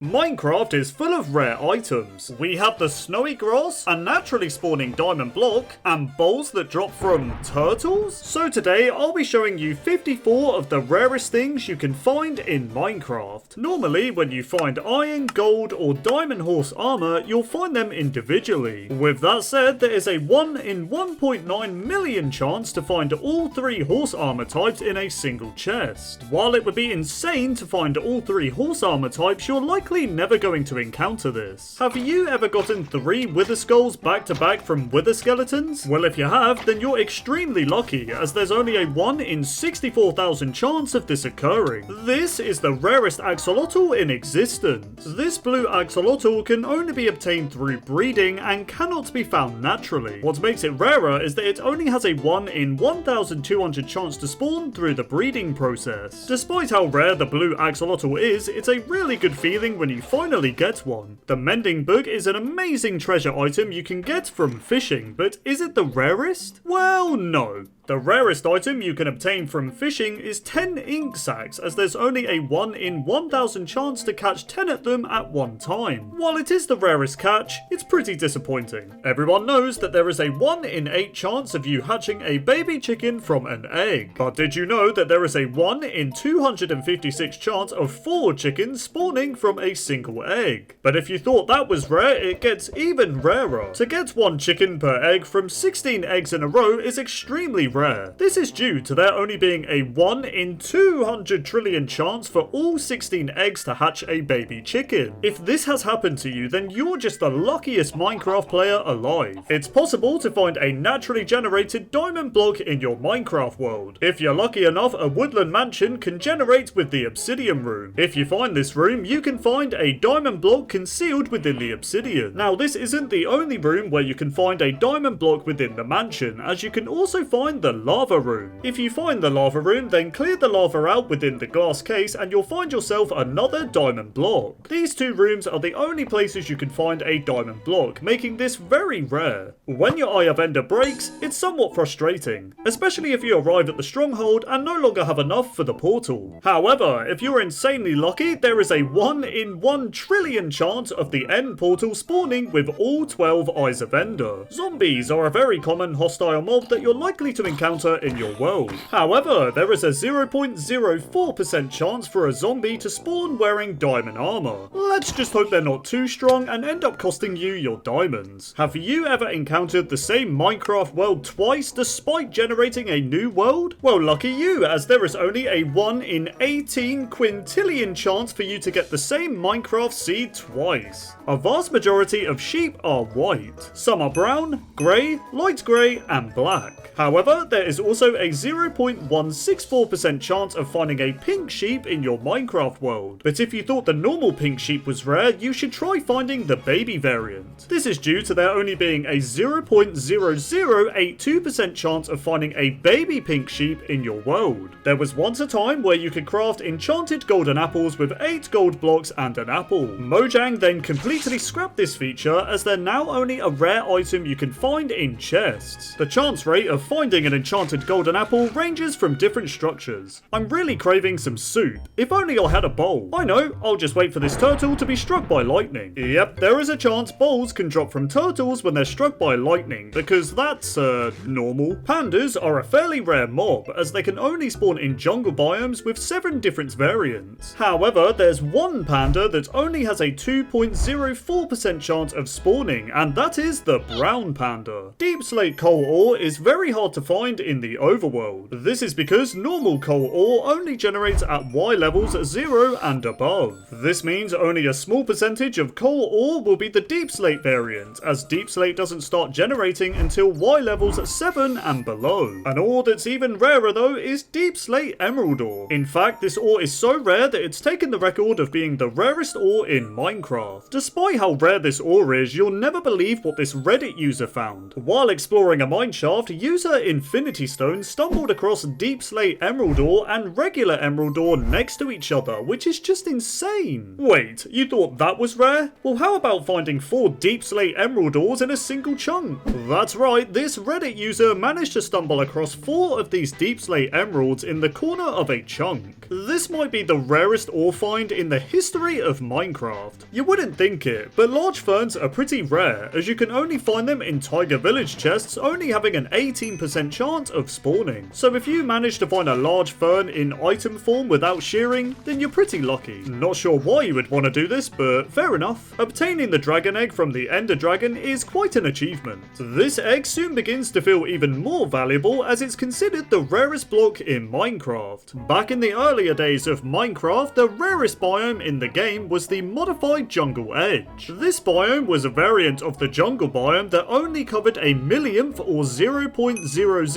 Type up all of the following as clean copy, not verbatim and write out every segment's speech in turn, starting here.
Minecraft is full of rare items. We have the snowy grass, a naturally spawning diamond block, and bowls that drop from turtles. So today I'll be showing you 54 of the rarest things you can find in Minecraft. Normally when you find iron, gold, or diamond horse armor, you'll find them individually. With that said, there is a 1 in 1.9 million chance to find all 3 horse armor types in a single chest. While it would be insane to find all 3 horse armor types, you're likely never going to encounter this. Have you ever gotten 3 wither skulls back to back from wither skeletons? Well, if you have, then you're extremely lucky, as there's only a 1 in 64,000 chance of this occurring. This is the rarest axolotl in existence. This blue axolotl can only be obtained through breeding and cannot be found naturally. What makes it rarer is that it only has a 1 in 1,200 chance to spawn through the breeding process. Despite how rare the blue axolotl is, it's a really good feeling when you finally get one. The mending book is an amazing treasure item you can get from fishing, but is it the rarest? Well, no. The rarest item you can obtain from fishing is 10 ink sacs, as there's only a 1 in 1,000 chance to catch 10 of them at one time. While it is the rarest catch, it's pretty disappointing. Everyone knows that there is a 1 in 8 chance of you hatching a baby chicken from an egg. But did you know that there is a 1 in 256 chance of 4 chickens spawning from a single egg? But if you thought that was rare, it gets even rarer. To get 1 chicken per egg from 16 eggs in a row is extremely rare. This is due to there only being a 1 in 200 trillion chance for all 16 eggs to hatch a baby chicken. If this has happened to you, then you're just the luckiest Minecraft player alive. It's possible to find a naturally generated diamond block in your Minecraft world. If you're lucky enough, a woodland mansion can generate with the obsidian room. If you find this room, you can find a diamond block concealed within the obsidian. Now, this isn't the only room where you can find a diamond block within the mansion, as you can also find the lava room. If you find the lava room, then clear the lava out within the glass case and you'll find yourself another diamond block. These 2 rooms are the only places you can find a diamond block, making this very rare. When your Eye of Ender breaks, it's somewhat frustrating, especially if you arrive at the stronghold and no longer have enough for the portal. However, if you're insanely lucky, there is a 1 in 1 trillion chance of the end portal spawning with all 12 Eyes of Ender. Zombies are a very common hostile mob that you're likely to encounter in your world. However, there is a 0.04% chance for a zombie to spawn wearing diamond armor. Let's just hope they're not too strong and end up costing you your diamonds. Have you ever encountered the same Minecraft world twice despite generating a new world? Well, lucky you, as there is only a 1 in 18 quintillion chance for you to get the same Minecraft seed twice. A vast majority of sheep are white. Some are brown, grey, light grey, and black. However, there is also a 0.164% chance of finding a pink sheep in your Minecraft world. But if you thought the normal pink sheep was rare, you should try finding the baby variant. This is due to there only being a 0.0082% chance of finding a baby pink sheep in your world. There was once a time where you could craft enchanted golden apples with 8 gold blocks and an apple. Mojang then completely scrapped this feature, as they're now only a rare item you can find in chests. The chance rate of finding an enchanted golden apple ranges from different structures. I'm really craving some soup. If only I had a bowl. I know, I'll just wait for this turtle to be struck by lightning. Yep, there is a chance bowls can drop from turtles when they're struck by lightning, because that's, normal. Pandas are a fairly rare mob, as they can only spawn in jungle biomes with 7 different variants. However, there's one panda that only has a 2.04% chance of spawning, and that is the brown panda. Deep slate coal ore is very hard to find in the overworld. This is because normal coal ore only generates at Y levels 0 and above. This means only a small percentage of coal ore will be the deep slate variant, as deep slate doesn't start generating until Y levels 7 and below. An ore that's even rarer though is deep slate emerald ore. In fact, this ore is so rare that it's taken the record of being the rarest ore in Minecraft. Despite how rare this ore is, you'll never believe what this Reddit user found. While exploring a mineshaft, user in Infinity Stone stumbled across Deep Slate Emerald Ore and regular Emerald Ore next to each other, which is just insane. Wait, you thought that was rare? Well, how about finding 4 Deep Slate Emerald Ores in a single chunk? That's right, this Reddit user managed to stumble across 4 of these Deep Slate Emeralds in the corner of a chunk. This might be the rarest ore find in the history of Minecraft. You wouldn't think it, but large ferns are pretty rare, as you can only find them in Tiger Village chests, only having an 18% chance of spawning. So if you manage to find a large fern in item form without shearing, then you're pretty lucky. Not sure why you would want to do this, but fair enough. Obtaining the dragon egg from the Ender Dragon is quite an achievement. This egg soon begins to feel even more valuable as it's considered the rarest block in Minecraft. Back in the earlier days of Minecraft, the rarest biome in the game was the modified jungle edge. This biome was a variant of the jungle biome that only covered a millionth or 0.0001%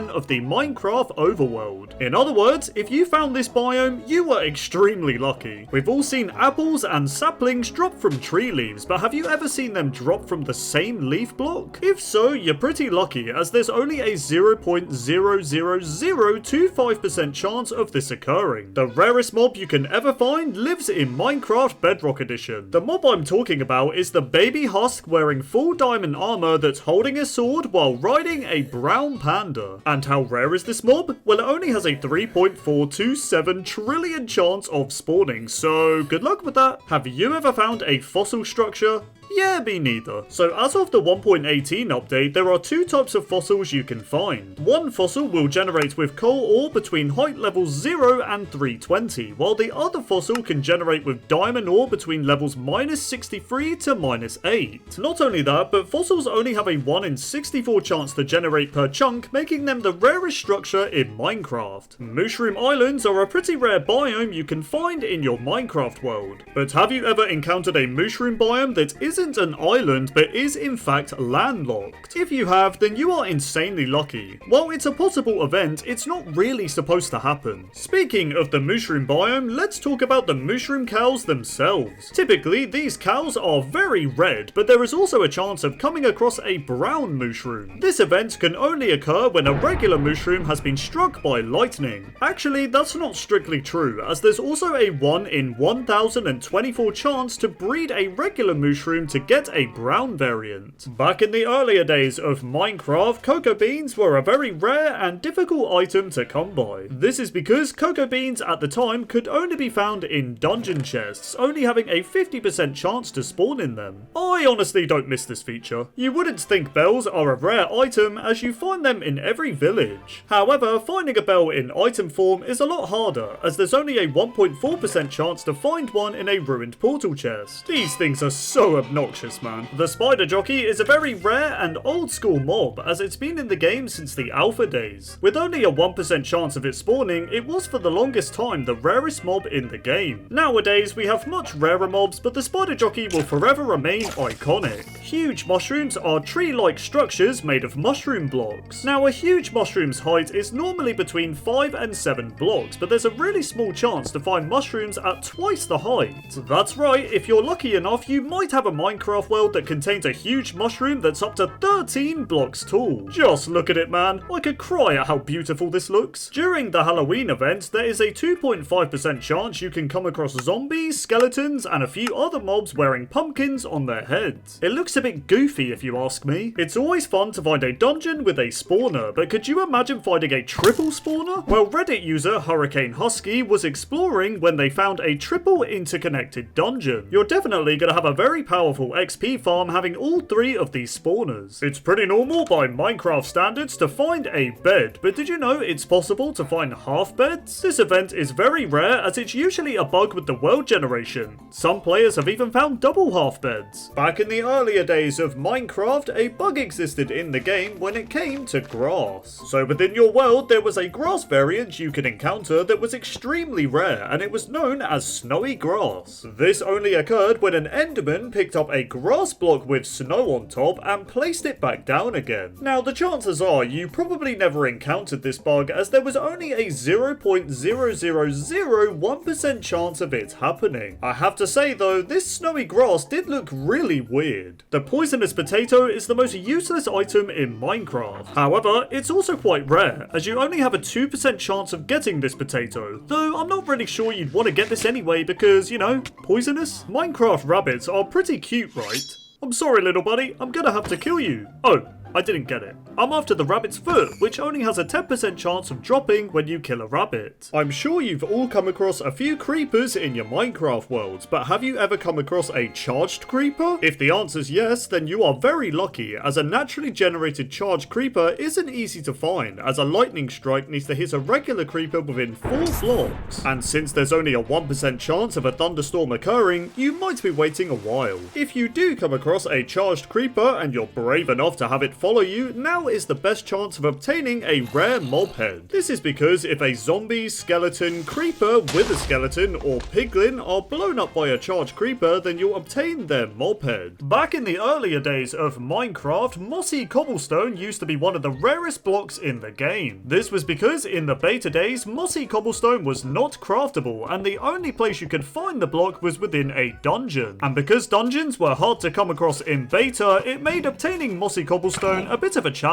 of the Minecraft overworld. In other words, if you found this biome, you were extremely lucky. We've all seen apples and saplings drop from tree leaves, but have you ever seen them drop from the same leaf block? If so, you're pretty lucky, as there's only a 0.00025% chance of this occurring. The rarest mob you can ever find lives in Minecraft Bedrock Edition. The mob I'm talking about is the baby Husk wearing full diamond armor that's holding a sword while riding a brown panda. And how rare is this mob? Well, it only has a 3.427 trillion chance of spawning, so good luck with that. Have you ever found a fossil structure? Yeah, me neither. So as of the 1.18 update, there are 2 types of fossils you can find. One fossil will generate with coal ore between height levels 0 and 320, while the other fossil can generate with diamond ore between levels -63 to -8. Not only that, but fossils only have a 1 in 64 chance to generate per chunk, making them the rarest structure in Minecraft. Mushroom Islands are a pretty rare biome you can find in your Minecraft world. But have you ever encountered a mushroom biome that isn't an island but is in fact landlocked? If you have, then you are insanely lucky. While it's a possible event, it's not really supposed to happen. Speaking of the mushroom biome, let's talk about the mushroom cows themselves. Typically, these cows are very red, but there is also a chance of coming across a brown mushroom. This event can only occur when a regular mushroom has been struck by lightning. Actually, that's not strictly true, as there's also a 1 in 1024 chance to breed a regular mushroom to get a brown variant. Back in the earlier days of Minecraft, cocoa beans were a very rare and difficult item to come by. This is because cocoa beans at the time could only be found in dungeon chests, only having a 50% chance to spawn in them. I honestly don't miss this feature. You wouldn't think bells are a rare item, as you find them in every village. However, finding a bell in item form is a lot harder, as there's only a 1.4% chance to find one in a ruined portal chest. These things are so obnoxious, man. The spider jockey is a very rare and old school mob, as it's been in the game since the alpha days. With only a 1% chance of it spawning, it was for the longest time the rarest mob in the game. Nowadays, we have much rarer mobs, but the spider jockey will forever remain iconic. Huge mushrooms are tree-like structures made of mushroom blocks. Now, a huge mushroom's height is normally between 5 and 7 blocks, but there's a really small chance to find mushrooms at twice the height. That's right, if you're lucky enough, you might have a Minecraft world that contains a huge mushroom that's up to 13 blocks tall. Just look at it, man. I could cry at how beautiful this looks. During the Halloween event, there is a 2.5% chance you can come across zombies, skeletons, and a few other mobs wearing pumpkins on their heads. It looks a bit goofy if you ask me. It's always fun to find a dungeon with a spawner, but could you imagine finding a triple spawner? Well, Reddit user Hurricane Husky was exploring when they found a triple interconnected dungeon. You're definitely gonna have a very powerful XP farm having all 3 of these spawners. It's pretty normal by Minecraft standards to find a bed, but did you know it's possible to find half beds? This event is very rare, as it's usually a bug with the world generation. Some players have even found double half beds. Back in the earlier days of Minecraft, a bug existed in the game when it came to grass. So within your world, there was a grass variant you could encounter that was extremely rare, and it was known as snowy grass. This only occurred when an enderman picked up up a grass block with snow on top and placed it back down again. Now the chances are you probably never encountered this bug, as there was only a 0.0001% chance of it happening. I have to say though, this snowy grass did look really weird. The poisonous potato is the most useless item in Minecraft. However, it's also quite rare, as you only have a 2% chance of getting this potato. Though I'm not really sure you'd want to get this anyway because, you know, poisonous? Minecraft rabbits are pretty cute, right? I'm sorry, little buddy, I'm gonna have to kill you. Oh, I didn't get it. I'm after the rabbit's foot, which only has a 10% chance of dropping when you kill a rabbit. I'm sure you've all come across a few creepers in your Minecraft worlds, but have you ever come across a charged creeper? If the answer's yes, then you are very lucky, as a naturally generated charged creeper isn't easy to find, as a lightning strike needs to hit a regular creeper within 4 blocks. And since there's only a 1% chance of a thunderstorm occurring, you might be waiting a while. If you do come across a charged creeper and you're brave enough to have it follow you, now is the best chance of obtaining a rare Mophead. This is because if a zombie, skeleton, creeper, wither skeleton, or piglin are blown up by a charged creeper, then you'll obtain their Mophead. Back in the earlier days of Minecraft, mossy cobblestone used to be one of the rarest blocks in the game. This was because in the beta days, mossy cobblestone was not craftable, and the only place you could find the block was within a dungeon. And because dungeons were hard to come across in beta, it made obtaining mossy cobblestone a bit of a challenge.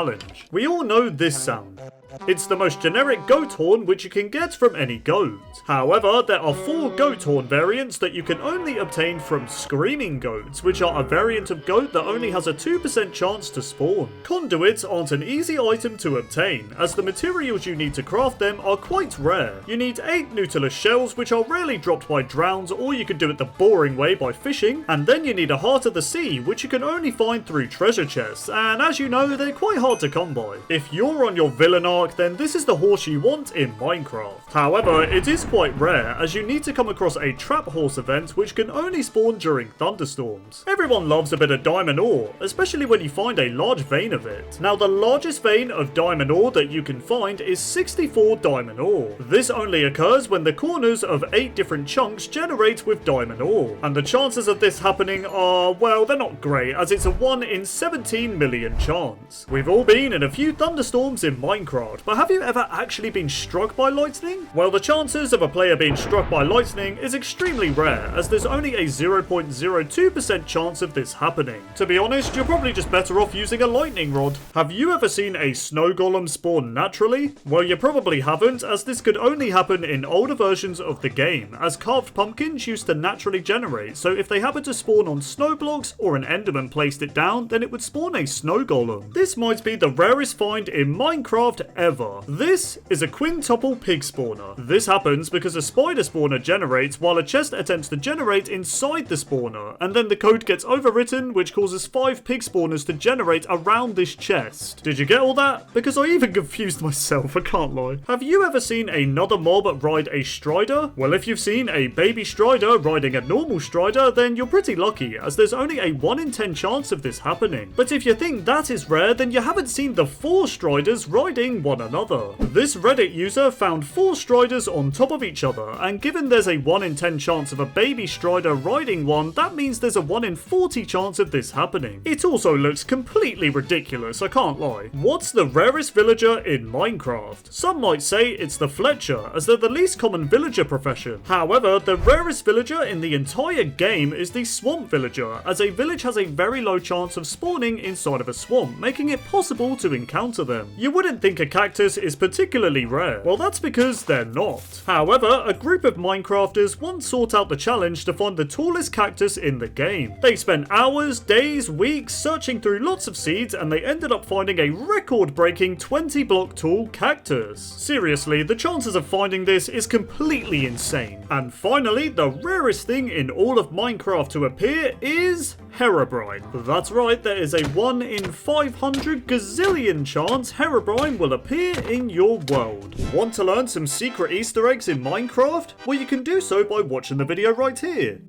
We all know this sound. It's the most generic goat horn which you can get from any goat. However, there are 4 goat horn variants that you can only obtain from screaming goats, which are a variant of goat that only has a 2% chance to spawn. Conduits aren't an easy item to obtain, as the materials you need to craft them are quite rare. You need 8 Nautilus shells, which are rarely dropped by drowns, or you can do it the boring way by fishing, and then you need a heart of the sea, which you can only find through treasure chests, and as you know, they're quite hard to come by. If you're on your villain arc, then this is the horse you want in Minecraft. However, it is quite rare, as you need to come across a trap horse event which can only spawn during thunderstorms. Everyone loves a bit of diamond ore, especially when you find a large vein of it. Now the largest vein of diamond ore that you can find is 64 diamond ore. This only occurs when the corners of 8 different chunks generate with diamond ore, and the chances of this happening are, well, they're not great, as it's a 1 in 17 million chance. We've all been in a few thunderstorms in Minecraft, but have you ever actually been struck by lightning? Well, the chances of a player being struck by lightning is extremely rare, as there's only a 0.02% chance of this happening. To be honest, you're probably just better off using a lightning rod. Have you ever seen a snow golem spawn naturally? Well, you probably haven't, as this could only happen in older versions of the game, as carved pumpkins used to naturally generate, so if they happened to spawn on snow blocks or an enderman placed it down, then it would spawn a snow golem. This might be the rarest find in Minecraft ever. This is a quintuple pig spawner. This happens because a spider spawner generates while a chest attempts to generate inside the spawner, and then the code gets overwritten, which causes 5 pig spawners to generate around this chest. Did you get all that? Because I even confused myself, I can't lie. Have you ever seen another mob ride a strider? Well, if you've seen a baby strider riding a normal strider, then you're pretty lucky, as there's only a 1 in 10 chance of this happening. But if you think that is rare, then you haven't seen the 4 striders riding one another. This Reddit user found 4 striders on top of each other, and given there's a 1 in 10 chance of a baby strider riding one, that means there's a 1 in 40 chance of this happening. It also looks completely ridiculous, I can't lie. What's the rarest villager in Minecraft? Some might say it's the Fletcher, as they're the least common villager profession. However, the rarest villager in the entire game is the swamp villager, as a village has a very low chance of spawning inside of a swamp, making it possible to encounter them. You wouldn't think a cactus is particularly rare. Well, that's because they're not. However, a group of Minecrafters once sought out the challenge to find the tallest cactus in the game. They spent hours, days, weeks searching through lots of seeds, and they ended up finding a record-breaking 20 block tall cactus. Seriously, the chances of finding this is completely insane. And finally, the rarest thing in all of Minecraft to appear is Herobrine. That's right, there is a 1 in 500 gazillion chance Herobrine will appear in your world. Want to learn some secret Easter eggs in Minecraft? Well, you can do so by watching the video right here.